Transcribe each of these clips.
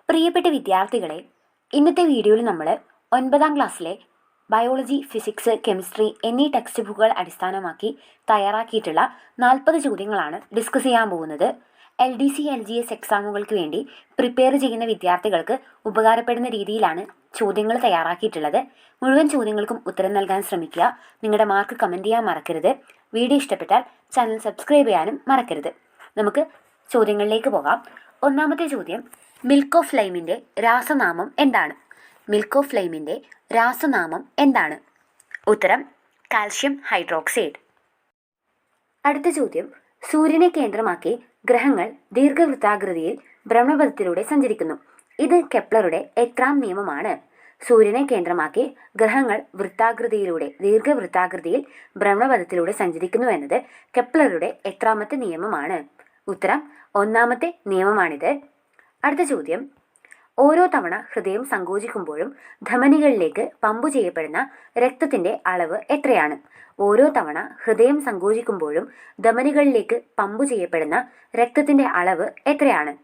പ്രിയപ്പെട്ട വിദ്യാർത്ഥികളെ, ഇന്നത്തെ വീഡിയോയിൽ നമ്മൾ 9ാം ക്ലാസ്സിലെ ബയോളജി, ഫിസിക്സ്, കെമിസ്ട്രി എന്നീ ടെക്സ്റ്റ് ബുക്കുകൾ അടിസ്ഥാനമാക്കി തയ്യാറാക്കിയിട്ടുള്ള 40 ചോദ്യങ്ങളാണ് ഡിസ്കസ് ചെയ്യാൻ പോകുന്നത്. LDC, LGS എക്സാമുകൾക്ക് വേണ്ടി പ്രിപ്പയർ ചെയ്യുന്ന വിദ്യാർത്ഥികൾക്ക് ഉപകാരപ്പെടുന്ന രീതിയിലാണ് ചോദ്യങ്ങൾ തയ്യാറാക്കിയിട്ടുള്ളത്. മുഴുവൻ ചോദ്യങ്ങൾക്കും ഉത്തരം നൽകാൻ ശ്രമിക്കുക. നിങ്ങളുടെ മാർക്ക് കമൻറ്റ് ചെയ്യാൻ മറക്കരുത്. വീഡിയോ ഇഷ്ടപ്പെട്ടാൽ ചാനൽ സബ്സ്ക്രൈബ് ചെയ്യാനും മറക്കരുത്. നമുക്ക് ചോദ്യങ്ങളിലേക്ക് പോകാം. ഒന്നാമത്തെ ചോദ്യം, മിൽക്ക് ഓഫ് ലൈമിൻ്റെ രാസനാമം എന്താണ്? മിൽക്ക് ഓഫ് ലൈമിൻ്റെ രാസനാമം എന്താണ്? ഉത്തരം കാൽഷ്യം ഹൈഡ്രോക്സൈഡ്. അടുത്ത ചോദ്യം, സൂര്യനെ കേന്ദ്രമാക്കി ഗ്രഹങ്ങൾ ദീർഘവൃത്താകൃതിയിൽ ഭ്രമണപഥത്തിലൂടെ സഞ്ചരിക്കുന്നു. ഇത് കെപ്ലറുടെ എത്രാം നിയമമാണ്? സൂര്യനെ കേന്ദ്രമാക്കി ഗ്രഹങ്ങൾ ദീർഘവൃത്താകൃതിയിൽ ഭ്രമണപഥത്തിലൂടെ സഞ്ചരിക്കുന്നു എന്നത് കെപ്ലറുടെ എത്രാമത്തെ നിയമമാണ്? ഉത്തരം 1ാമത്തെ നിയമമാണിത്. അടുത്ത ചോദ്യം, ഓരോ തവണ ഹൃദയം സങ്കോചിക്കുമ്പോഴും ധമനികളിലേക്ക് പമ്പ് ചെയ്യപ്പെടുന്ന രക്തത്തിൻ്റെ അളവ് എത്രയാണ്? ഓരോ തവണ ഹൃദയം സങ്കോചിക്കുമ്പോഴും ധമനികളിലേക്ക് പമ്പ് ചെയ്യപ്പെടുന്ന രക്തത്തിൻ്റെ അളവ് എത്രയാണ്?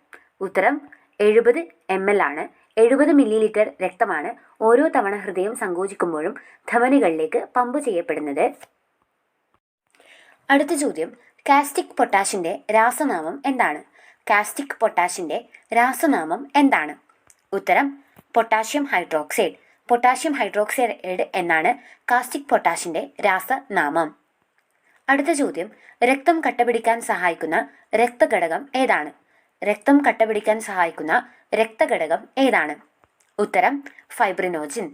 ഉത്തരം 70 ml ആണ്. 70 ml രക്തമാണ് ഓരോ തവണ ഹൃദയം സങ്കോചിക്കുമ്പോഴും ധമനികളിലേക്ക് പമ്പ് ചെയ്യപ്പെടുന്നത്. അടുത്ത ചോദ്യം, കാസ്റ്റിക് പൊട്ടാഷിൻ്റെ രാസനാമം എന്താണ്? കാസ്റ്റിക് പൊട്ടാഷിൻ്റെ രാസനാമം എന്താണ്? ഉത്തരം പൊട്ടാഷ്യം ഹൈഡ്രോക്സൈഡ്. പൊട്ടാഷ്യം ഹൈഡ്രോക്സൈഡ് എന്നാണ് കാസ്റ്റിക് പൊട്ടാഷിൻ്റെ രാസനാമം. അടുത്ത ചോദ്യം, രക്തം കട്ടപിടിക്കാൻ സഹായിക്കുന്ന രക്തഘടകം ഏതാണ്? രക്തം കട്ടപിടിക്കാൻ സഹായിക്കുന്ന രക്തഘടകം ഏതാണ്? ഉത്തരം ഫൈബ്രിനോജിൻ.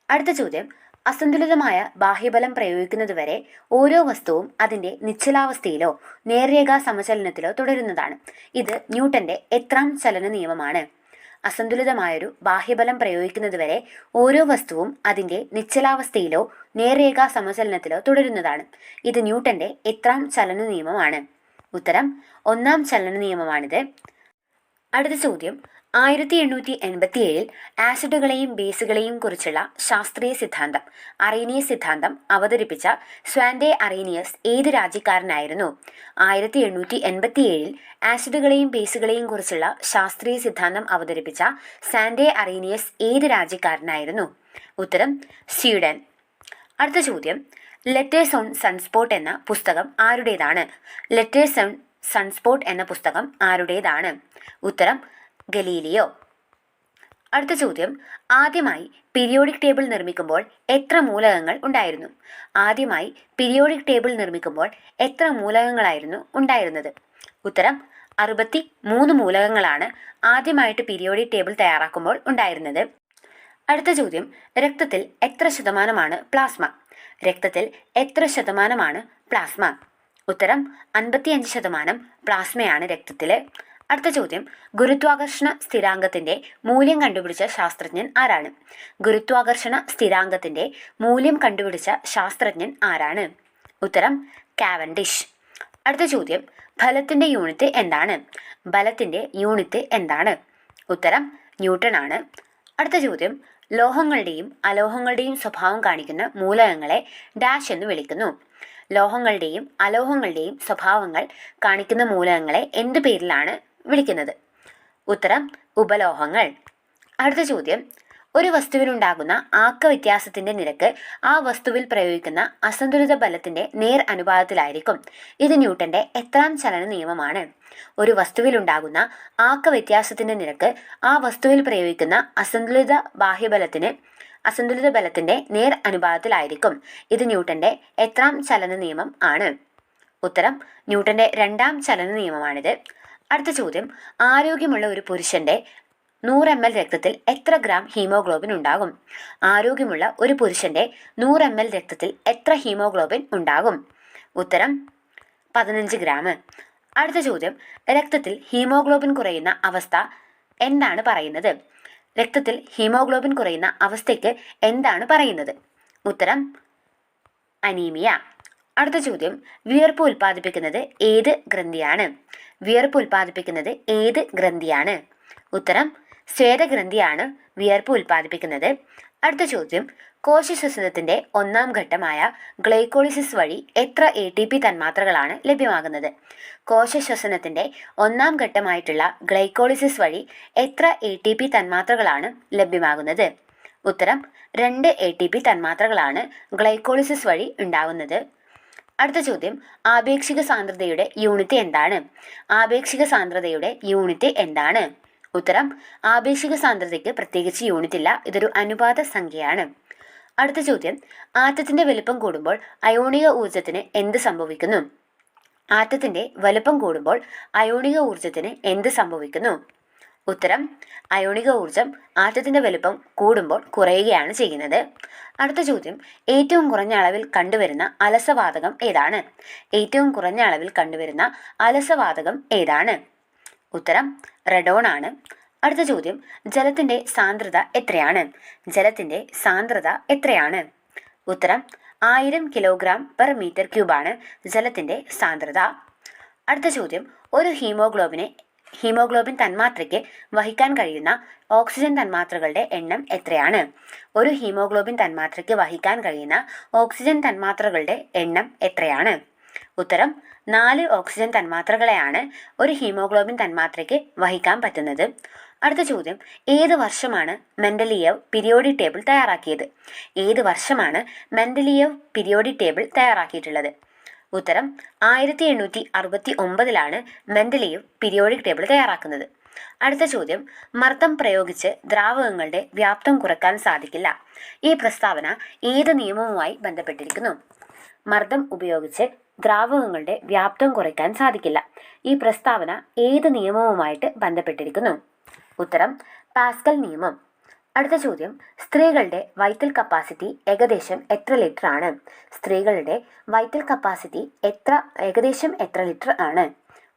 അടുത്ത ചോദ്യം, അസന്തുലിതമായ ബാഹ്യബലം പ്രയോഗിക്കുന്നതുവരെ ഓരോ വസ്തുവും അതിൻ്റെ നിശ്ചലാവസ്ഥയിലോ നേർരേഖാ സമചലനത്തിലോ തുടരുന്നതാണ്. ഇത് ന്യൂട്ടൻ്റെ എത്രാം ചലന നിയമമാണ്? അസന്തുലിതമായൊരു ബാഹ്യബലം പ്രയോഗിക്കുന്നതുവരെ ഓരോ വസ്തുവും അതിൻ്റെ നിശ്ചലാവസ്ഥയിലോ നേർരേഖാ സമചലനത്തിലോ തുടരുന്നതാണ്. ഇത് ന്യൂട്ടൻ്റെ എത്രാം ചലന നിയമമാണ്? ഉത്തരം 1ാം ചലന നിയമമാണിത്. അടുത്ത ചോദ്യം, 1887 ആസിഡുകളെയും ബേസുകളെയും കുറിച്ചുള്ള ശാസ്ത്രീയ സിദ്ധാന്തം അറീനിയസ് സിദ്ധാന്തം അവതരിപ്പിച്ച സ്വാൻഡെ അറീനിയസ് ഏത് രാജ്യക്കാരനായിരുന്നു? 1887 ആസിഡുകളെയും ബേസുകളെയും കുറിച്ചുള്ള ശാസ്ത്രീയ സിദ്ധാന്തം അവതരിപ്പിച്ച സ്വാൻഡെ അറീനിയസ് ഏത് രാജ്യക്കാരനായിരുന്നു? ഉത്തരം സ്വീഡൻ. അടുത്ത ചോദ്യം, ലെറ്റേഴ്സ് ഓൺ സൺസ്പോട്ട് എന്ന പുസ്തകം ആരുടേതാണ്? ലെറ്റേഴ്സ് ഓൺ സൺസ്പോട്ട് എന്ന പുസ്തകം ആരുടേതാണ്? ഉത്തരം ഗലീലിയോ. അടുത്ത ചോദ്യം, ആദ്യമായി പീരിയോഡിക് ടേബിൾ നിർമ്മിക്കുമ്പോൾ എത്ര മൂലകങ്ങൾ ഉണ്ടായിരുന്നു? ആദ്യമായി പീരിയോഡിക് ടേബിൾ നിർമ്മിക്കുമ്പോൾ എത്ര മൂലകങ്ങളായിരുന്നു ഉണ്ടായിരുന്നത്? ഉത്തരം 63 മൂലകങ്ങളാണ് ആദ്യമായിട്ട് പീരിയോഡിക് ടേബിൾ തയ്യാറാക്കുമ്പോൾ ഉണ്ടായിരുന്നത്. അടുത്ത ചോദ്യം, രക്തത്തിൽ എത്ര ശതമാനമാണ് പ്ലാസ്മ? രക്തത്തിൽ എത്ര ശതമാനമാണ് പ്ലാസ്മ? ഉത്തരം 55% പ്ലാസ്മയാണ് രക്തത്തിൽ. അടുത്ത ചോദ്യം, ഗുരുത്വാകർഷണ സ്ഥിരാങ്കത്തിൻ്റെ മൂല്യം കണ്ടുപിടിച്ച ശാസ്ത്രജ്ഞൻ ആരാണ്? ഗുരുത്വാകർഷണ സ്ഥിരാങ്കത്തിൻ്റെ മൂല്യം കണ്ടുപിടിച്ച ശാസ്ത്രജ്ഞൻ ആരാണ്? ഉത്തരം കാവൻഡിഷ്. അടുത്ത ചോദ്യം, ബലത്തിൻ്റെ യൂണിറ്റ് എന്താണ്? ബലത്തിൻ്റെ യൂണിറ്റ് എന്താണ്? ഉത്തരം ന്യൂട്ടൺ ആണ്. അടുത്ത ചോദ്യം, ലോഹങ്ങളുടെയും അലോഹങ്ങളുടെയും സ്വഭാവം കാണിക്കുന്ന മൂലകങ്ങളെ ഡാഷ് എന്ന് വിളിക്കുന്നു. ലോഹങ്ങളുടെയും അലോഹങ്ങളുടെയും സ്വഭാവങ്ങൾ കാണിക്കുന്ന മൂലകങ്ങളെ എന്തു പേരിലാണ് വിളിക്കുന്നത്? ഉത്തരം ഉപലോഹങ്ങൾ. അടുത്ത ചോദ്യം, ഒരു വസ്തുവിനുണ്ടാകുന്ന ആക്ക വ്യത്യാസത്തിൻ്റെ നിരക്ക് ആ വസ്തുവിൽ പ്രയോഗിക്കുന്ന അസന്തുലിത ബലത്തിൻ്റെ നേർ അനുപാതത്തിലായിരിക്കും. ഇത് ന്യൂട്ടൻ്റെ എത്രാം ചലന നിയമമാണ്? ഒരു വസ്തുവിലുണ്ടാകുന്ന ആക്ക വ്യത്യാസത്തിൻ്റെ നിരക്ക് ആ വസ്തുവിൽ പ്രയോഗിക്കുന്ന അസന്തുലിത ബലത്തിൻ്റെ നേർ അനുപാതത്തിലായിരിക്കും. ഇത് ന്യൂട്ടൻ്റെ എത്രാം ചലന നിയമം ആണ്? ഉത്തരം ന്യൂട്ടൻ്റെ 2ാം ചലന നിയമമാണിത്. അടുത്ത ചോദ്യം, ആരോഗ്യമുള്ള ഒരു പുരുഷൻ്റെ 100 ml രക്തത്തിൽ എത്ര ഗ്രാം ഹീമോഗ്ലോബിൻ ഉണ്ടാകും? ആരോഗ്യമുള്ള ഒരു പുരുഷൻ്റെ 100 ml രക്തത്തിൽ എത്ര ഹീമോഗ്ലോബിൻ ഉണ്ടാകും? ഉത്തരം 15 ഗ്രാം. അടുത്ത ചോദ്യം, രക്തത്തിൽ ഹീമോഗ്ലോബിൻ കുറയുന്ന അവസ്ഥ എന്താണ് പറയുന്നത്? രക്തത്തിൽ ഹീമോഗ്ലോബിൻ കുറയുന്ന അവസ്ഥയ്ക്ക് എന്താണ് പറയുന്നത്? ഉത്തരം അനീമിയ. അടുത്ത ചോദ്യം, വിയർപ്പ് ഉൽപ്പാദിപ്പിക്കുന്നത് ഏത് ഗ്രന്ഥിയാണ്? വിയർപ്പ് ഉൽപ്പാദിപ്പിക്കുന്നത് ഏത് ഗ്രന്ഥിയാണ്? ഉത്തരം സ്വേദഗ്രന്ഥിയാണ് വിയർപ്പ് ഉൽപ്പാദിപ്പിക്കുന്നത്. അടുത്ത ചോദ്യം, കോശശ്വസനത്തിന്റെ ഒന്നാം ഘട്ടമായ ഗ്ലൈക്കോളിസിസ് വഴി എത്ര ATP തന്മാത്രകളാണ് ലഭ്യമാകുന്നത്? കോശശ്വസനത്തിന്റെ ഒന്നാം ഘട്ടമായിട്ടുള്ള ഗ്ലൈക്കോളിസിസ് വഴി എത്ര ATP തന്മാത്രകളാണ് ലഭ്യമാകുന്നത്? ഉത്തരം 2 ATP തന്മാത്രകളാണ് ഗ്ലൈക്കോളിസിസ് വഴി ഉണ്ടാകുന്നത്. അടുത്ത ചോദ്യം, ആപേക്ഷിക സാന്ദ്രതയുടെ യൂണിറ്റ് എന്താണ്? ആപേക്ഷിക സാന്ദ്രതയുടെ യൂണിറ്റ് എന്താണ്? ഉത്തരം, ആപേക്ഷിക സാന്ദ്രതയ്ക്ക് പ്രത്യേകിച്ച് യൂണിറ്റ് ഇല്ല, ഇതൊരു അനുപാത സംഖ്യയാണ്. അടുത്ത ചോദ്യം, ആറ്റത്തിന്റെ വലുപ്പം കൂടുമ്പോൾ അയോണിക ഊർജത്തിന് എന്ത് സംഭവിക്കുന്നു? ആറ്റത്തിന്റെ വലുപ്പം കൂടുമ്പോൾ അയോണിക ഊർജത്തിന് എന്ത് സംഭവിക്കുന്നു? ഉത്തരം, അയോണിക ഊർജം ആറ്റത്തിന്റെ വലുപ്പം കൂടുമ്പോൾ കുറയുകയാണ് ചെയ്യുന്നത്. അടുത്ത ചോദ്യം, ഏറ്റവും കുറഞ്ഞ അളവിൽ കണ്ടുവരുന്ന അലസവാതകം ഏതാണ്? ഏറ്റവും കുറഞ്ഞ അളവിൽ കണ്ടുവരുന്ന അലസവാതകം ഏതാണ്? ഉത്തരം, റെഡോൺ ആണ്. അടുത്ത ചോദ്യം, ജലത്തിന്റെ സാന്ദ്രത എത്രയാണ്? ജലത്തിന്റെ സാന്ദ്രത എത്രയാണ്? ഉത്തരം, 1000 kg/m³ ആണ് ജലത്തിന്റെ സാന്ദ്രത. അടുത്ത ചോദ്യം, ഒരു ഹീമോഗ്ലോബിൻ തന്മാത്രയ്ക്ക് വഹിക്കാൻ കഴിയുന്ന ഓക്സിജൻ തന്മാത്രകളുടെ എണ്ണം എത്രയാണ്? ഒരു ഹീമോഗ്ലോബിൻ തന്മാത്രയ്ക്ക് വഹിക്കാൻ കഴിയുന്ന ഓക്സിജൻ തന്മാത്രകളുടെ എണ്ണം എത്രയാണ്? ഉത്തരം, 4 ഓക്സിജൻ തന്മാത്രകളെയാണ് ഒരു ഹീമോഗ്ലോബിൻ തന്മാത്രയ്ക്ക് വഹിക്കാൻ പറ്റുന്നത്. അടുത്ത ചോദ്യം, ഏത് വർഷമാണ് മെൻഡലിയേവ് പീരിയോഡിക് ടേബിൾ തയ്യാറാക്കിയത്? ഏത് വർഷമാണ് മെൻഡലിയേവ് പീരിയോഡിക് ടേബിൾ തയ്യാറാക്കിയിട്ടുള്ളത്? ഉത്തരം, 1869 മെൻഡലിയേവ് പീരിയോഡിക് ടേബിൾ തയ്യാറാക്കുന്നത്. അടുത്ത ചോദ്യം, മർദ്ദം പ്രയോഗിച്ച് ദ്രാവകങ്ങളുടെ വ്യാപ്തം കുറയ്ക്കാൻ സാധിക്കില്ല. ഈ പ്രസ്താവന ഏത് നിയമവുമായി ബന്ധപ്പെട്ടിരിക്കുന്നു? മർദ്ദം ഉപയോഗിച്ച് ദ്രാവകങ്ങളുടെ വ്യാപ്തം കുറയ്ക്കാൻ സാധിക്കില്ല. ഈ പ്രസ്താവന ഏത് നിയമവുമായിട്ട് ബന്ധപ്പെട്ടിരിക്കുന്നു? ഉത്തരം, പാസ്കൽ നിയമം. അടുത്ത ചോദ്യം, സ്ത്രീകളുടെ വൈറ്റൽ കപ്പാസിറ്റി ഏകദേശം എത്ര ലിറ്റർ ആണ്? സ്ത്രീകളുടെ വൈറ്റൽ കപ്പാസിറ്റി ഏകദേശം എത്ര ലിറ്റർ ആണ്?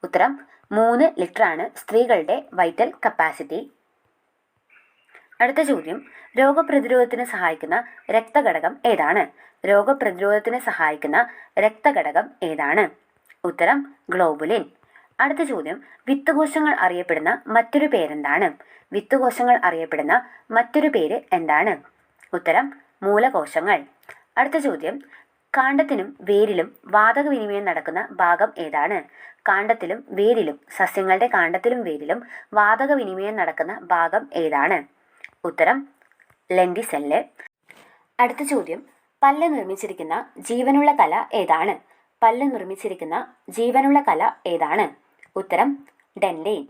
ഉത്തരം, 3 ലിറ്റർ ആണ് സ്ത്രീകളുടെ വൈറ്റൽ കപ്പാസിറ്റി. അടുത്ത ചോദ്യം, രോഗപ്രതിരോധത്തിന് സഹായിക്കുന്ന രക്തഘടകം ഏതാണ്? രോഗപ്രതിരോധത്തിന് സഹായിക്കുന്ന രക്തഘടകം ഏതാണ്? ഉത്തരം, ഗ്ലോബുലിൻ. അടുത്ത ചോദ്യം, വിത്തുകോശങ്ങൾ അറിയപ്പെടുന്ന മറ്റൊരു പേരെന്താണ്? വിത്തുകോശങ്ങൾ അറിയപ്പെടുന്ന മറ്റൊരു പേര് എന്താണ്? ഉത്തരം, മൂലകോശങ്ങൾ. അടുത്ത ചോദ്യം, കാണ്ഡത്തിനും വേരിലും വാതക വിനിമയം നടക്കുന്ന ഭാഗം ഏതാണ്? കാണ്ഡത്തിലും വേരിലും, സസ്യങ്ങളുടെ കാണ്ഡത്തിലും വേരിലും വാതക വിനിമയം നടക്കുന്ന ഭാഗം ഏതാണ്? ഉത്തരം, ലെൻറ്റിസെല്ല്. അടുത്ത ചോദ്യം, പല്ല് നിർമ്മിച്ചിരിക്കുന്ന ജീവനുള്ള കല ഏതാണ്? പല്ല് നിർമ്മിച്ചിരിക്കുന്ന ജീവനുള്ള കല ഏതാണ്? ഉത്തരം, ഡെൻഡെയ്ൻ.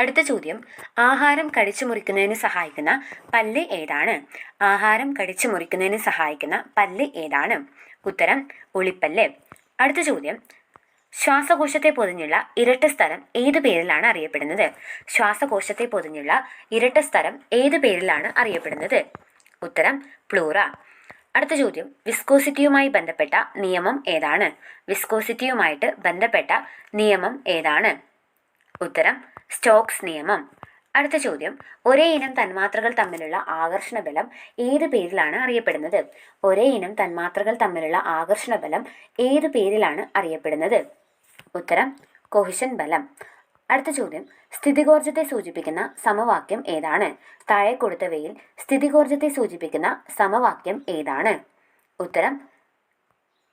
അടുത്ത ചോദ്യം, ആഹാരം കടിച്ചു മുറിക്കുന്നതിന് സഹായിക്കുന്ന പല്ല് ഏതാണ്? ആഹാരം കടിച്ചു മുറിക്കുന്നതിന് സഹായിക്കുന്ന പല്ല് ഏതാണ്? ഉത്തരം, ഉളിപ്പല്ല്. അടുത്ത ചോദ്യം, ശ്വാസകോശത്തെ പൊതിഞ്ഞുള്ള ഇരട്ട സ്ഥലം ഏതു പേരിലാണ് അറിയപ്പെടുന്നത്? ശ്വാസകോശത്തെ പൊതിഞ്ഞുള്ള ഇരട്ട സ്ഥലം ഏതു പേരിലാണ് അറിയപ്പെടുന്നത്? ഉത്തരം, പ്ലൂറ. അടുത്ത ചോദ്യം, വിസ്കോസിറ്റിയുമായി ബന്ധപ്പെട്ട നിയമം ഏതാണ്? വിസ്കോസിറ്റിയുമായിട്ട് ബന്ധപ്പെട്ട നിയമം ഏതാണ്? ഉത്തരം, സ്റ്റോക്സ് നിയമം. അടുത്ത ചോദ്യം, ഒരേ ഇനം തന്മാത്രകൾ തമ്മിലുള്ള ആകർഷണ ബലം ഏത് പേരിലാണ് അറിയപ്പെടുന്നത്? ഒരേ ഇനം തന്മാത്രകൾ തമ്മിലുള്ള ആകർഷണ ബലം ഏത് പേരിലാണ് അറിയപ്പെടുന്നത്? ഉത്തരം, കൊഹിഷൻ ബലം. അടുത്ത ചോദ്യം, സ്ഥിതികോർജ്ജത്തെ സൂചിപ്പിക്കുന്ന സമവാക്യം ഏതാണ്? താഴെ കൊടുത്തവയിൽ സ്ഥിതികോർജ്ജത്തെ സൂചിപ്പിക്കുന്ന സമവാക്യം ഏതാണ്? ഉത്തരം,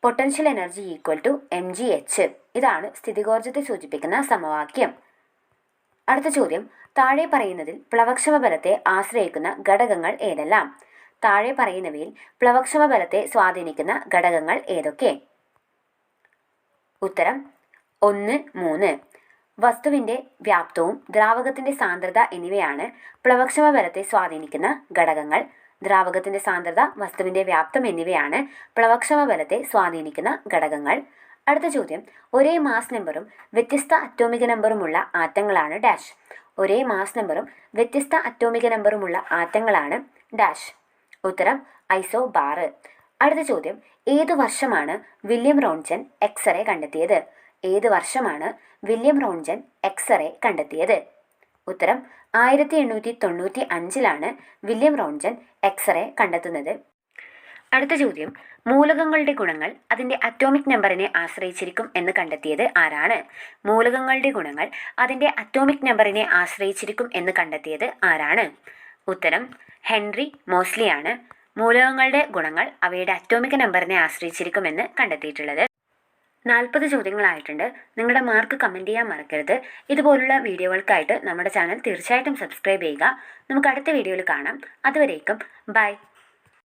പൊട്ടൻഷ്യൽ എനർജി = mgh. ഇതാണ് സ്ഥിതികോർജ്ജത്തെ സൂചിപ്പിക്കുന്ന സമവാക്യം. അടുത്ത ചോദ്യം, താഴെ പറയുന്നതിൽ പ്ലവക്ഷമ ബലത്തെ ആശ്രയിക്കുന്ന ഘടകങ്ങൾ ഏതെല്ലാം? താഴെ പറയുന്നവയിൽ പ്ലവക്ഷമ ബലത്തെ സ്വാധീനിക്കുന്ന ഘടകങ്ങൾ ഏതൊക്കെ? ഉത്തരം, 1, 3. വസ്തുവിന്റെ വ്യാപ്തവും ദ്രാവകത്തിന്റെ സാന്ദ്രത എന്നിവയാണ് പ്ലവക്ഷമ ബലത്തെ സ്വാധീനിക്കുന്ന ഘടകങ്ങൾ. ദ്രാവകത്തിന്റെ സാന്ദ്രത, വസ്തുവിന്റെ വ്യാപ്തം എന്നിവയാണ് പ്ലവക്ഷമ ബലത്തെ സ്വാധീനിക്കുന്ന ഘടകങ്ങൾ. അടുത്ത ചോദ്യം, ഒരേ മാസ് നമ്പറും വ്യത്യസ്ത അറ്റോമിക നമ്പറുമുള്ള ആറ്റങ്ങളാണ് ഡാഷ്. ഒരേ മാസ് നമ്പറും വ്യത്യസ്ത അറ്റോമിക നമ്പറുമുള്ള ആറ്റങ്ങളാണ് ഡാഷ്. ഉത്തരം, ഐസോബാർ. അടുത്ത ചോദ്യം, ഏതു വർഷമാണ് വില്യം റോൺജൻ എക്സ്റേ കണ്ടെത്തിയത്? ഏത് വർഷമാണ് വില്യം റോൺജൻ എക്സ്റേ കണ്ടെത്തിയത്? ഉത്തരം, 1895 വില്യം റോൺജൻ എക്സ്റേ കണ്ടെത്തുന്നത്. അടുത്ത ചോദ്യം, മൂലകങ്ങളുടെ ഗുണങ്ങൾ അതിന്റെ അറ്റോമിക് നമ്പറിനെ ആശ്രയിച്ചിരിക്കും എന്ന് കണ്ടെത്തിയത് ആരാണ്? മൂലകങ്ങളുടെ ഗുണങ്ങൾ അതിന്റെ അറ്റോമിക് നമ്പറിനെ ആശ്രയിച്ചിരിക്കും എന്ന് കണ്ടെത്തിയത് ആരാണ്? ഉത്തരം ഹെൻറി മോസ്ലിയാണ്. മൂലകങ്ങളുടെ ഗുണങ്ങൾ അവയുടെ അറ്റോമിക് നമ്പറിനെ ആശ്രയിച്ചിരിക്കുമെന്ന് കണ്ടെത്തിയിട്ടുള്ളത്. 40 ചോദ്യങ്ങളായിട്ടുണ്ട്. നിങ്ങളുടെ മാർക്ക് കമൻറ്റ് ചെയ്യാൻ മറക്കരുത്. ഇതുപോലുള്ള വീഡിയോകൾക്കായിട്ട് നമ്മുടെ ചാനൽ തീർച്ചയായിട്ടും സബ്സ്ക്രൈബ് ചെയ്യുക. നമുക്ക് അടുത്ത വീഡിയോയിൽ കാണാം. അതുവരേക്കും ബൈ.